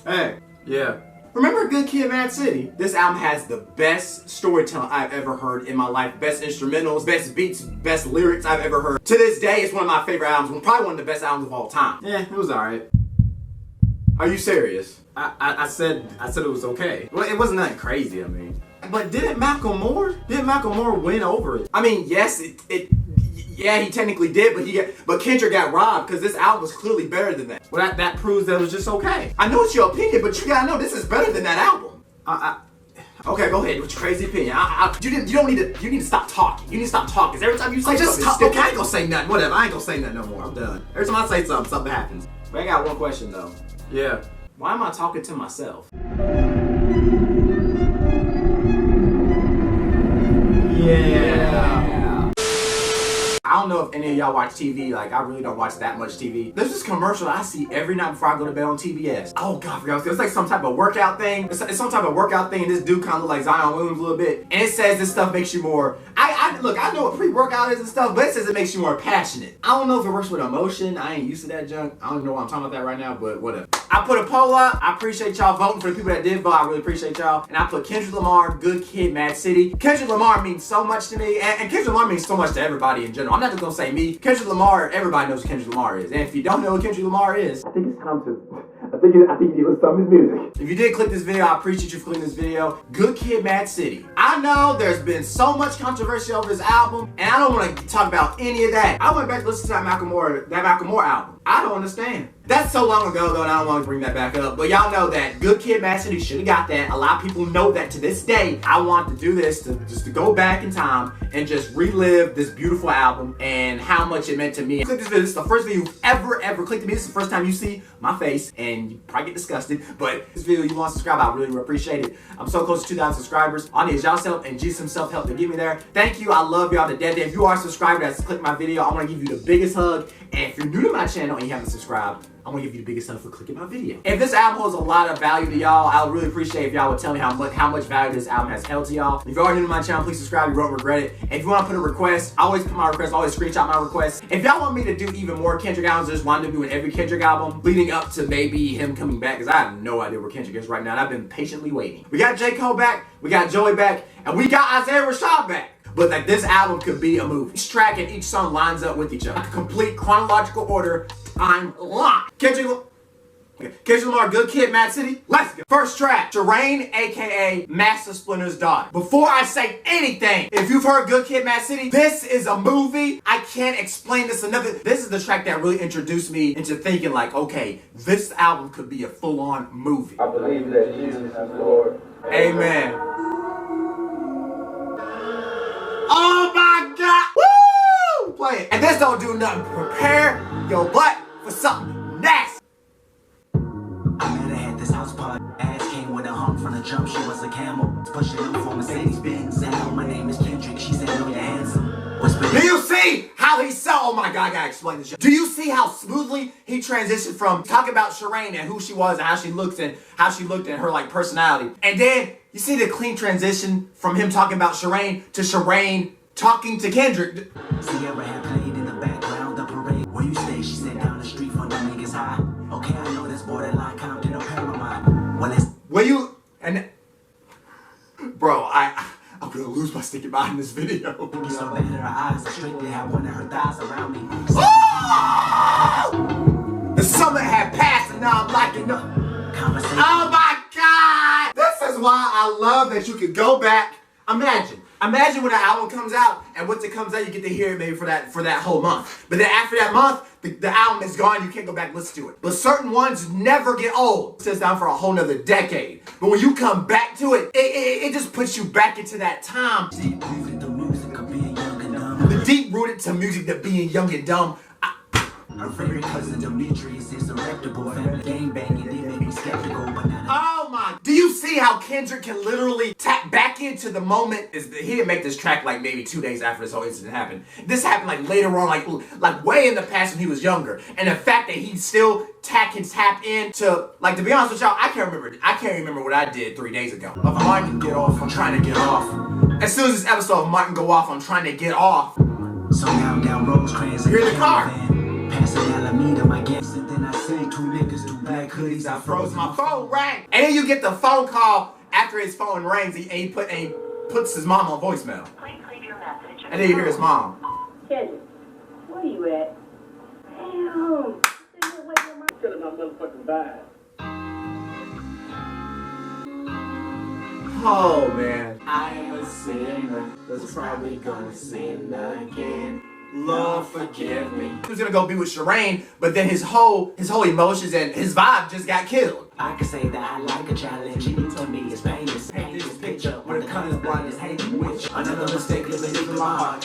Hey, yeah. Remember Good Kid, M.A.A.d City? This album has the best storytelling I've ever heard in my life. Best instrumentals, best beats, best lyrics I've ever heard. To this day, it's one of my favorite albums. Probably one of the best albums of all time. Yeah, it was alright. Are you serious? I said it was okay. Well, it wasn't nothing crazy, I mean. But didn't Macklemore win over it? I mean, yes, yeah, he technically did, but Kendrick got robbed because this album was clearly better than that. Well, that proves that it was just okay. I know it's your opinion, but you gotta know this is better than that album. Okay, go ahead with your crazy opinion. You need to stop talking. You need to stop talking. Cause every time you say something, okay, I ain't gonna say nothing. Whatever, I ain't gonna say nothing no more. I'm done. Every time I say something happens. But I got one question though. Yeah. Why am I talking to myself? Yeah. I don't know if any of y'all watch TV. Like, I really don't watch that much TV. There's this commercial I see every night before I go to bed on TBS. Oh God, I forgot. It's like some type of workout thing. It's some type of workout thing, and this dude kind of look like Zion Williams a little bit. And it says this stuff makes you more. Look, I know what pre-workout is and stuff, but it says it makes you more passionate. I don't know if it works with emotion. I ain't used to that junk. I don't know why I'm talking about that right now, but whatever. I put a poll up. I appreciate y'all voting for the people that did vote. I really appreciate y'all. And I put Kendrick Lamar, Good Kid, M.A.A.d City. Kendrick Lamar means so much to me, and Kendrick Lamar means so much to everybody in general. I'm not just gonna say me. Kendrick Lamar, everybody knows who Kendrick Lamar is. And if you don't know who Kendrick Lamar is, I think it's time to. I think you need to listen to some of his music. If you did click this video, I appreciate you for clicking this video. Good Kid, M.A.A.d City. I know there's been so much controversy over this album, and I don't want to talk about any of that. I went back to listen to that Macklemore album. I don't understand. That's so long ago though, and I don't want to bring that back up. But y'all know that Good Kid, M.A.A.d City should have got that. A lot of people know that to this day. I want to do this to go back in time and just relive this beautiful album and how much it meant to me. Click this video. This is the first video you've ever clicked to me. This is the first time you see my face, and you probably get disgusted. But this video, you want to subscribe, I really appreciate it. I'm so close to 2,000 subscribers. All I need is y'all's help and Jesus himself help to get me there. Thank you. I love y'all to death. If you are a subscriber that's clicked my video, I want to give you the biggest hug. And if you're new to my channel and you haven't subscribed, I'm gonna give you the biggest hug for clicking my video. If this album holds a lot of value to y'all, I would really appreciate if y'all would tell me how much value this album has held to y'all. If you are new to my channel, please subscribe. You won't regret it. And if you want to put a request, I always put my request, always screenshot my request. If y'all want me to do even more Kendrick albums, I just wanted to do in every Kendrick album, leading up to maybe him coming back, because I have no idea where Kendrick is right now, and I've been patiently waiting. We got J. Cole back, we got Joey back, and we got Isaiah Rashad back. But like, this album could be a movie. Each track and each song lines up with each other. Like a complete chronological order, time locked. Kendrick Lamar, Good Kid, M.A.A.d City. Let's go. First track, Sherane, aka Master Splinter's daughter. Before I say anything, if you've heard Good Kid, M.A.A.d City, this is a movie. I can't explain this enough. This is the track that really introduced me into thinking like, okay, this album could be a full-on movie. I believe that Jesus is Lord. Amen. Oh my God! Woo! Play it. And this don't do nothing. Prepare your butt for something next. I met her at this house party. Ass came with a hump from the jump. She was a camel. Pushing up for Mercedes Benz. And hello, my name is Kendrick. She said, no, you're handsome. Do you see how he said, oh my God, I gotta explain this shit. Do you see how smoothly he transitioned from talking about Sherane and who she was and how she looked and her like personality. And then you see the clean transition from him talking about Sherane to Sherane talking to Kendrick. Sierra had played in the background, the parade. Where you stay, she said down the street from the niggas high. Okay, I know this borderline Compton or Paramount. Well, it's Will you, and bro, I'm gonna lose my sticky mind in this video. so bad in her eyes, straight to have one of her thighs around me. Oh! The summer had passed and now I'm liking up. Oh my God! This is why I love that you can go back. Imagine when an album comes out, and once it comes out, you get to hear it maybe for that whole month. But then after that month, the album is gone, you can't go back and listen to it. But certain ones never get old. It sits down for a whole nother decade. But when you come back to it, it just puts you back into that time. Deep-rooted to music of being young and dumb. The deep-rooted to music of being young and dumb. Her favorite cousin Demetrius is a reputable family game banging. They make me skeptical, but not. Oh my! Do you see how Kendrick can literally tap back into the moment? He didn't make this track like maybe 2 days after this whole incident happened. This happened like later on, like way in the past when he was younger. And the fact that he still can tap into, like, to be honest with y'all, I can't remember what I did 3 days ago. Of Martin get off, I'm trying to get off. As soon as this episode of Martin go off, I'm trying to get off. So now down Rosecrans. You're in the car. Passing I meet him, I guess, and then I say 2 niggas, 2 black hoodies. I Froze my phone rang. And then you get the phone call after his phone rings and he puts his mom on voicemail. Please leave your message. And then you hear his mom. Kendrick, where you at? Damn. Killing my motherfucking vibe. Oh man. I am a sinner that's probably gonna sin again. Lord forgive me. He was gonna go be with Sherane, but then his whole emotions and his vibe just got killed. I can say that I like a challenge. He told me it's painless. Paint this picture when the colors blind is hating witch. Another mistake living deep in my heart.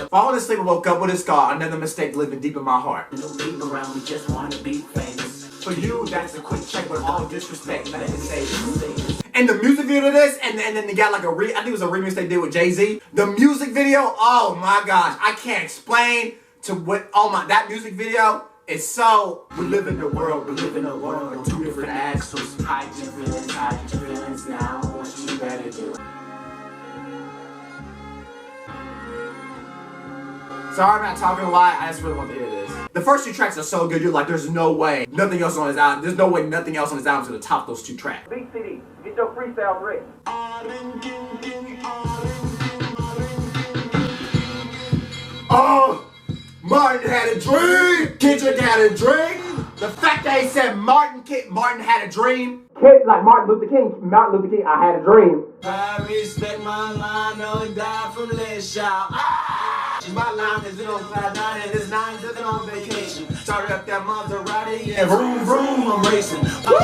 Falling asleep and woke up with a scar. Another mistake living deep in my heart. No people around me just wanna be famous. For you, that's a quick check with all disrespect. Let me say this. And the music video to this, and then they got like I think it was a remix they did with Jay-Z. The music video, oh my gosh, I can't explain to what, that music video is so, we live in the world, we live in a world with 2 different axles. Hide your feelings now, what you better do. Sorry I'm not talking a lot, I just really want to hear this. The first 2 tracks are so good, you're like, there's no way nothing else on his album, there's no way nothing else on his album is gonna top those 2 tracks. Big CD, get your freestyle ready. Oh, Martin had a dream. Kendrick had a dream. The fact that he said Martin had a dream. Like Martin Luther King, I had a dream. I respect my line, no die from less shout. My line is on cloud 9 and it's 9 looking on vacation. Started up that Maserati and vroom vroom I'm racing. Woo!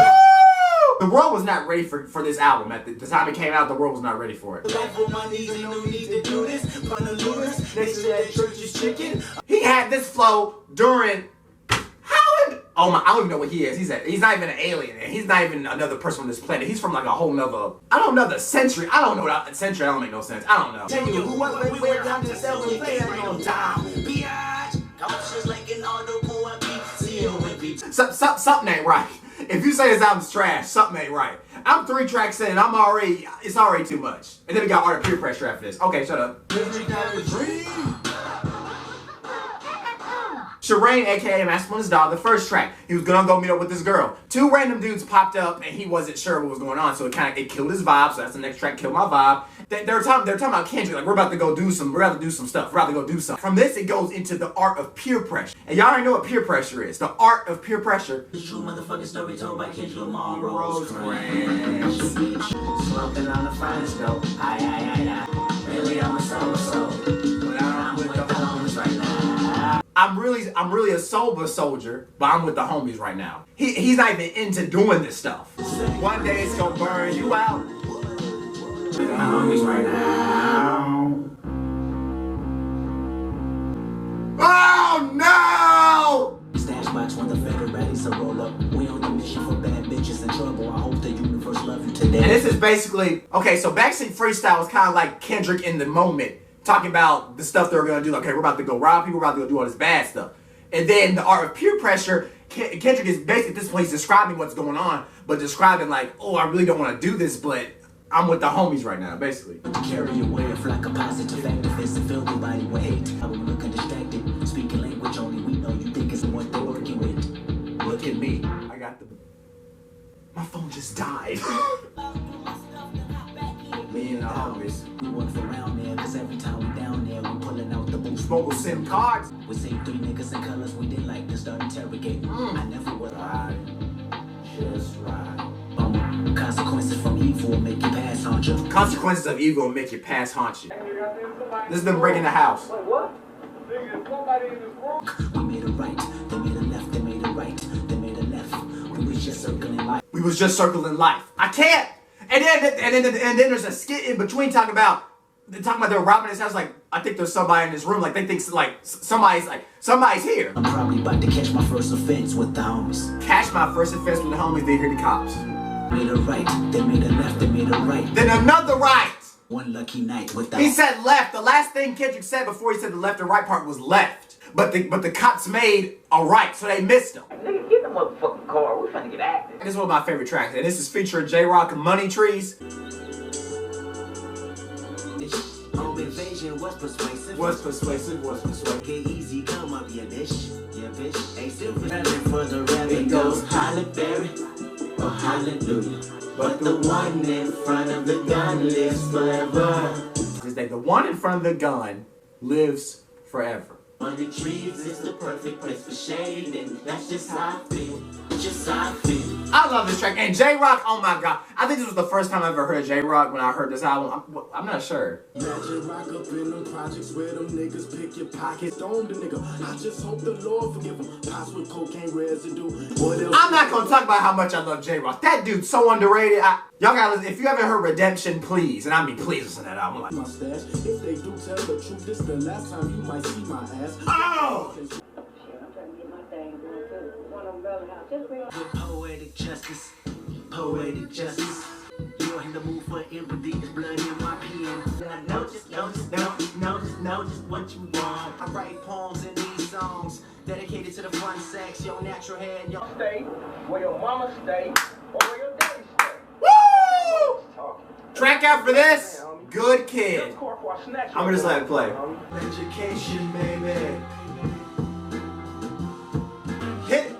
The world was not ready for this album. At the time it came out, the world was not ready for it. Life on my knees, ain't no need to do this. Pun the lures, next to that church is chicken. He had this flow during. Oh my, I don't even know what he is. He's not even an alien. And he's not even another person on this planet. He's from like a whole nother, another century. I don't know what century, I don't make no sense. I don't know. Tell you who what we wear down to sell and play on time. Biatch, cautious like an auto pull up beat. See you with beat. Something ain't right. If you say this album's trash, something ain't right. I'm 3 tracks in and it's already too much. And then we got Art of Peer Pressure after this. Okay, shut up. Sherane, aka Masculine's dog, the first track. He was gonna go meet up with this girl. 2 random dudes popped up and he wasn't sure what was going on, so it killed his vibe. So that's the next track, killed my vibe. They're talking about Kendrick, like we're about to do some stuff. From this, it goes into the art of peer pressure. And y'all already know what peer pressure is. The art of peer pressure. True motherfucking story told by Kendrick Lamar. Smoking on the finest though. Aye. Really, I'm a soul. But I'm with the homies right now. I'm really a sober soldier, but I'm with the homies right now. He's not even into doing this stuff. One day it's gonna burn you out. With the homies right now. Oh no! Stash box when the federales so roll up. We on the mission for bad bitches in trouble. I hope the universe love you today. And this is basically, okay, so Backseat Freestyle was kind of like Kendrick in the moment. Talking about the stuff they're gonna do, like, okay, we're about to go rob people, we're about to go do all this bad stuff. And then the art of peer pressure, Kendrick is basically at this point, he's describing what's going on, but describing like, oh, I really don't want to do this, but I'm with the homies right now, basically. Carry your wave like a positive activist and fill your body with hate. I was looking distracted, speaking language only we know you think is what they're working with. Look at me, my phone just died. Me and the homies. We work around there, cause every time we down there, we pulling out the boost. Mobile SIM cards. We seen 3 niggas in colors we didn't like to start interrogating. I never would ride. Just ride. Consequences from evil will make you pass haunt you. Consequences of evil will make you pass haunt you. This is them breaking the house. What? Nigga, somebody in this room. We made a right, they made a left, they made a right, they made a left. We was just circling life. I can't. And then there's a skit in between talking about they're robbing his house. Like, I think there's somebody in this room. Like, they think like somebody's here. I'm probably about to catch my first offense with the homies. Catch my first offense with the homies. They hear the cops. Made a right, they made a left, they made a right. Then another right. One lucky night without. He said left. The last thing Kendrick said before he said the left and right part was left. But the cops made a right, so they missed him. Nigga, get the motherfucking car. We're trying to get active. This is one of my favorite tracks, and this is featuring J-Rock, Money Trees. Home invasion was persuasive. What's persuasive? Okay, easy, come up, yeah, bitch. Yeah, bitch. Hey, Silver. Halle Berry or hallelujah. But the one in front of the gun lives forever. Is that the one in front of the gun lives forever. Under trees is the perfect place for shade, and that's just how I feel. Just how I feel. I love this track. And J-Rock, oh my god. I think this was the first time I ever heard J-Rock when I heard this album. I'm not sure. Imagine rock up in them projects where them niggas pick your pockets. Dome the nigga. I just hope the Lord forgive him. Pops with cocaine residue. What else? I'm not gonna talk about how much I love J-Rock. That dude's so underrated. Y'all gotta listen. If you haven't heard Redemption, please. And I mean, please listen to that album. My stash. If they do tell the truth, this the last time you might see my ass. Oh! Shit, I'm trying to get my thing going too. One umbrella house. Just bring With poetic justice, poetic justice. You're in the mood for empathy, it's blood in my pen. I know just what you want. I write poems in these songs dedicated to the fun sex, your natural head, your Stay where your mama stay or where your daddy stay. Woo! Talking. Track out for this. Good Kid. Of course, I snatch I'm gonna just let it play. education, baby. Hit it.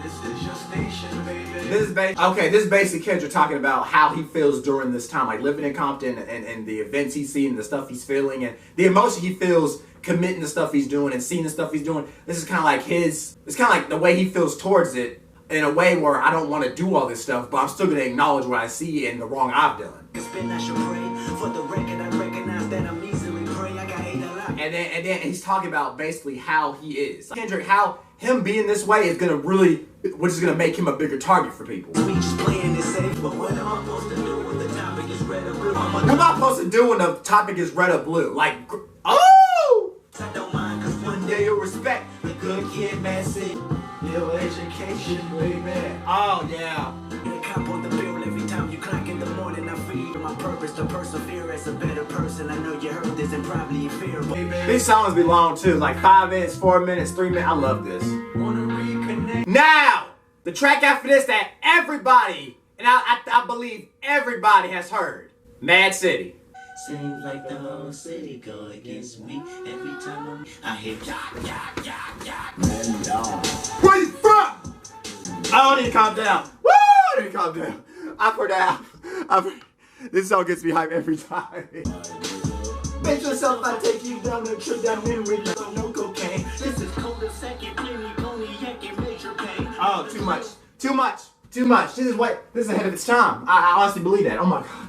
This is your station, baby. This is basically Kendrick talking about how he feels during this time, like living in Compton and the events he's seen and the stuff he's feeling and the emotion he feels committing the stuff he's doing and seeing the stuff he's doing. This is kind of like it's kind of like the way he feels towards it in a way where I don't want to do all this stuff, but I'm still going to acknowledge what I see and the wrong I've done. It's been I should pray for the record. I recognize that I'm easily prey. I got hate a lot. And then he's talking about basically how he is. Kendrick, how him being this way is going to really, which is going to make him a bigger target for people. We just playing it safe, but what am I supposed to do when the topic is red or blue? What am I supposed to do when the topic is red or blue? Like, oh! I don't mind, cause one day you'll respect the good kid, man. See, your education, baby. Oh, yeah. You cop on the bill every time you clock in the morning. I feel my purpose to persevere as a better person. I know you heard this and probably you fear, baby. These songs be long too, like 5 minutes, 4 minutes, 3 minutes. I love this. Wanna reconnect? Now, the track after this that everybody, and I believe everybody has heard, Mad City. Seems like the whole city go against me every time I hear Where you from? I need to calm down. Woo! I need to calm down. I forgot. This song gets me hyped every time. Make yourself I take you down the trip down memory lane. No cocaine. This is cold as second, plenty cognac and major pain. Oh, too much. Too much. Too much. This is ahead of its time. I honestly believe that. Oh my god.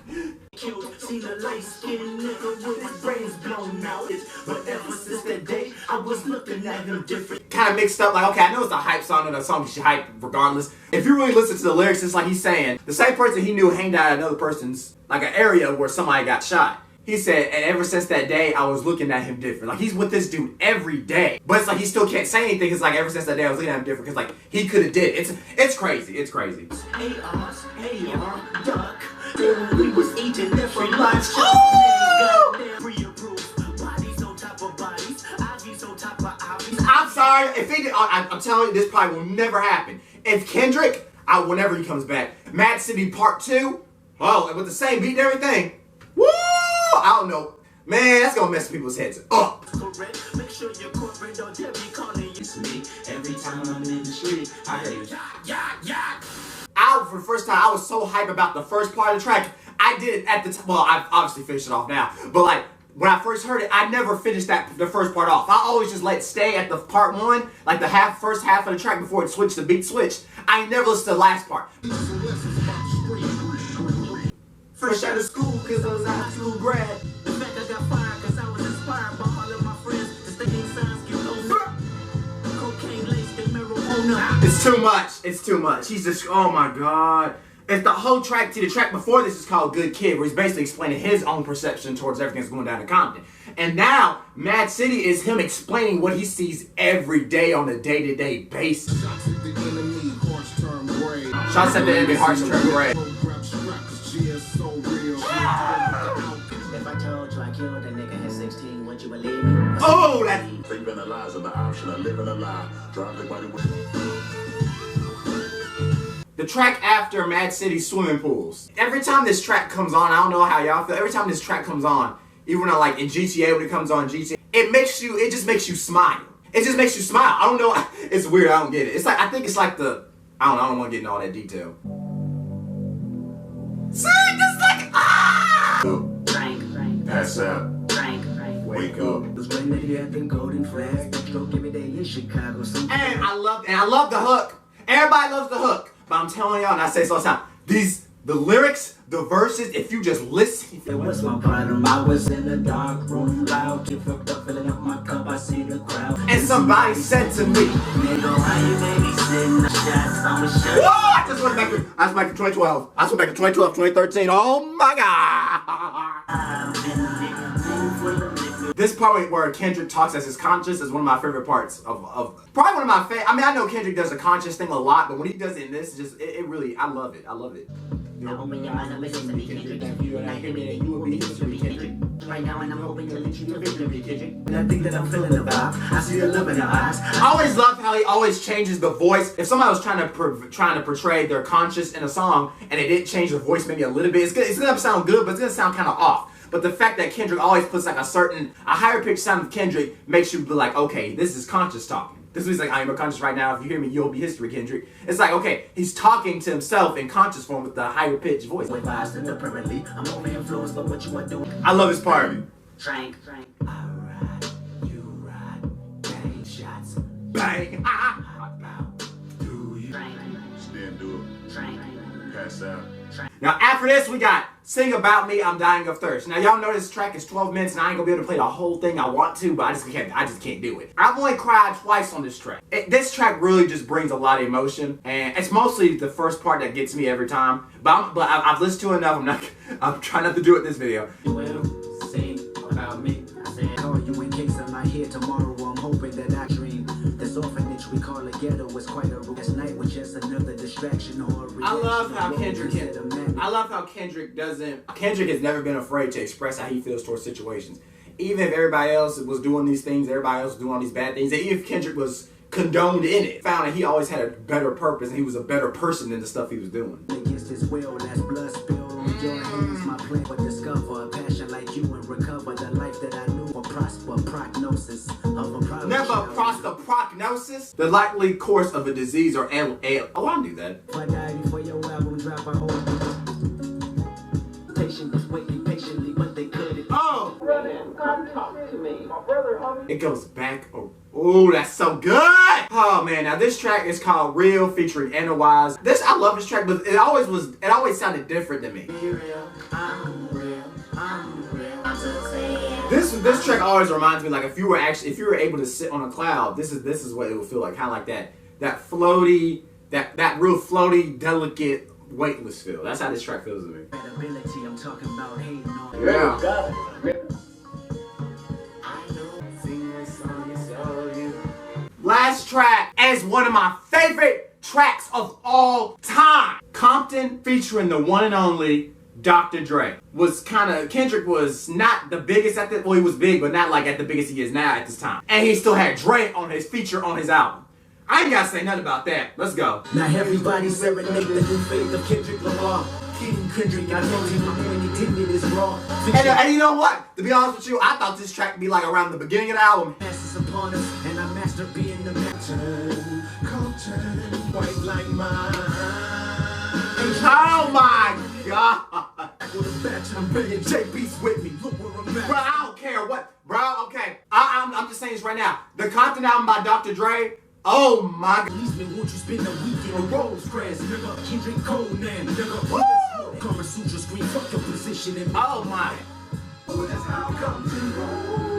Killed, seen a light-skinned nigga with his brains blown out. But ever since that day, I was looking at him different. Kind of mixed up, like, okay, I know it's a hype song and a song you should hype regardless. If you really listen to the lyrics, it's like he's saying, the same person he knew hanged out at another person's, like an area where somebody got shot. He said, and ever since that day, I was looking at him different. Like, he's with this dude every day. But it's like he still can't say anything. It's like, ever since that day, I was looking at him different. Because, like, he could have did it. It's crazy. It's crazy. AR, duck. We was eating different lunch. Bodies on top of bodies. Obvious on top of obvious. I'm sorry. If he did, I'm telling you, this probably will never happen. If Kendrick, whenever he comes back, Mad City Part 2, oh, with the same beat and everything, woo! I don't know. Man, that's gonna mess people's heads up. Make sure you're corporate or Debbie calling you me. Every time I'm in the street, I hear ya. For the first time, I was so hyped about the first part of the track. I did it at the time. Well, I've obviously finished it off now. But like, when I first heard it, I never finished the first part off. I always just let it stay at the part 1, like the first half of the track before it switched, the beat switched. I never listened to the last part. Fresh out of school, cause I was a high school grad. The fact I got fired, cause I was inspired by all of my friends. The staying signs get over. Cocaine laced in marijuana. It's too much. It's too much. He's just, oh my god. It's the whole track. See, the track before this is called Good Kid, where he's basically explaining his own perception towards everything that's going down in Compton. And now, Mad City is him explaining what he sees every day on a day-to-day basis. Shots at the enemy, hearts turn gray. If I told you I killed a nigga at 16, would you believe me? Oh, that. Thinking the lies of the option of living a lie. The track after Mad City Swimming Pools. Every time this track comes on, I don't know how y'all feel. Every time this track comes on, even though like in GTA when it comes on GTA, it just makes you smile. It just makes you smile. I don't know. It's weird. I don't get it. It's like, I think it's like the, I don't want to get into all that detail. See, this is like, ah! Pass out. Wake up. And I love the hook. Everybody loves the hook. But I'm telling y'all, and I say so all the time, the lyrics, the verses, if you just listen. What's my problem? I was in a dark room, loud, get fucked up, filling up my cup, I see the crowd. And somebody said to me, nigga, why you babysitting the shots? I'm a shot. whoa! I just went back to 2012. I just went back to 2012, 2013. Oh my God. This part where Kendrick talks as his conscious is one of my favorite parts of probably one of my favorite. I mean, I know Kendrick does a conscious thing a lot, but when he does it in this, it really, I love it. I love it. Now open your eyes and listen to me, Kendrick. If you not hear me, then you will be history, Kendrick. Right now, and I'm hoping to lead you to victory, Kendrick. And I think that I'm feeling the vibe. I see the love in your eyes. I always love how he always changes the voice. If somebody was trying to portray their conscious in a song and they didn't change the voice maybe a little bit, it's gonna sound good, but it's gonna sound kind of off. But the fact that Kendrick always puts like a higher pitched sound of Kendrick makes you be like, okay, this is conscious talking. This is he's like, I am a conscious right now. If you hear me, you'll be history, Kendrick. It's like, okay, he's talking to himself in conscious form with the higher pitched voice. I'm over influenced by what you are doing. I love this part. Trank. I ride, you ride, bang shots. Bang. Do you? Stand do it. Pass out. Now after this, we got Sing About Me, I'm Dying of Thirst. Now y'all know this track is 12 minutes and I ain't gonna be able to play the whole thing. I want to, but I just can't do it. I've only cried twice on this track. This track really just brings a lot of emotion, and it's mostly the first part that gets me every time. But I've listened to it enough. I'm trying not to do it this video. Well, sing about me. I said, call you in case I'm not here tomorrow. I'm hoping that I dream. This orphanage we call a ghetto was quite a last night was just another distraction or a I love how Kendrick has never been afraid to express how he feels towards situations. Even if everybody else was doing these things, everybody else was doing all these bad things, and even if Kendrick was condoned in it, found that he always had a better purpose and he was a better person than the stuff he was doing. Against his will, that's blood spilled on your hands. My plan for discover a passion like you and recover the life that I knew for prosper prognosis of a problem. Never prosper prognosis, the likely course of a disease or ail. Oh, I knew that. If I die before your album drop, I hope. Patient was waiting patiently, but they couldn't. Oh! Brother, come talk to me. My brother, homie. It goes back. Oh, that's so good! Oh man, now this track is called Real featuring Anna Wise. I love this track, but it always sounded different to me. I'm real. This track always reminds me, like if you were able to sit on a cloud, this is what it would feel like, kind of like that floaty, that real floaty, delicate, weightless feel. That's how this track feels to me. Credibility, I'm talking about hating on. Yeah. Got it. Last track is one of my favorite tracks of all time. Compton featuring the one and only Dr. Dre. Kendrick was not the biggest at this, well he was big, but not like at the biggest he is now at this time. And he still had Dre on his feature on his album. I ain't gotta say nothing about that. Let's go. Now everybody serenade the new faith of Kendrick Lamar. King Kendrick, I know you when you think it is wrong. And you know what? To be honest with you, I thought this track would be like around the beginning of the album. Passes upon us, and I master being the mountain. Compton, white like mine. Oh my God. With a batch, I'm bringing JB's with me. Look where I'm at. Bro, I don't care what. Bro, okay. I'm just saying this right now. The Compton album by Dr. Dre, oh my God. Policeman, won't you spend a weekend on Rosecrans, nigga? Kendrick Conan, nigga. Woo! Kama Sutra screen, fuck your position in Oh my. That's how Compton roll.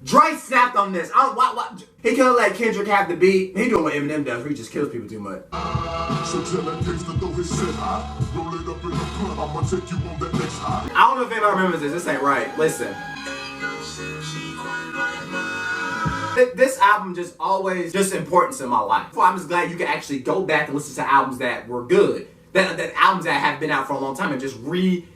Dre snapped on this. He could have let Kendrick have the beat. He doing what Eminem does, where he just kills people too much. So tell that gangsta throw his shit high. Roll it up in the front, I'ma take you on that next high. I don't know if anybody remembers this. This ain't right. Listen. This album just always importance in my life. So I'm just glad you can actually go back and listen to albums that were good. That albums that have been out for a long time and just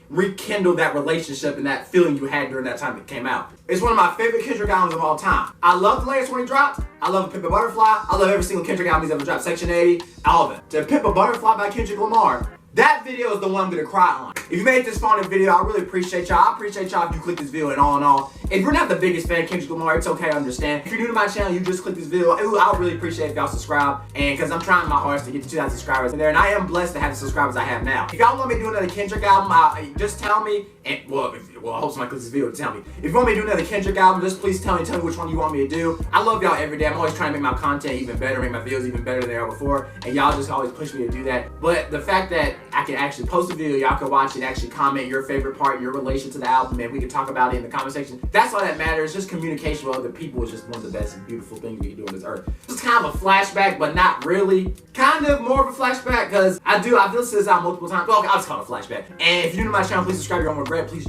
rekindle that relationship and that feeling you had during that time it came out. It's one of my favorite Kendrick albums of all time. I love the latest when he dropped. I love Pimp a Butterfly. I love every single Kendrick album he's ever dropped. Section 80, all of it. To Pimp a Butterfly by Kendrick Lamar, That video is the one I'm gonna cry on. If you made this far in the video, I really appreciate y'all. I appreciate y'all if you click this video and all in all. If you're not the biggest fan of Kendrick Lamar, it's okay, I understand. If you're new to my channel, you just click this video. I would really appreciate if y'all subscribe. And because I'm trying my hardest to get to 2,000 subscribers in there. And I am blessed to have the subscribers I have now. If y'all want me to do another Kendrick album, just tell me. And well, I hope somebody clicks this video to tell me. If you want me to do another Kendrick album, just please tell me which one you want me to do. I love y'all every day. I'm always trying to make my content even better, make my videos even better than they are before. And y'all just always push me to do that. But the fact that I can actually post a video, y'all can watch it, actually comment your favorite part, your relation to the album, and we can talk about it in the comment section. That's all that matters. Just communication with other people is just one of the best and beautiful things we can do on this earth. It's kind of a flashback, but not really. Kind of more of a flashback, because I've listened to this out multiple times. Well, okay, I'll just call it a flashback. And if you're new to my channel, please subscribe. You're on my bread. Please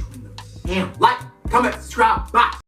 like, comment, subscribe. Bye.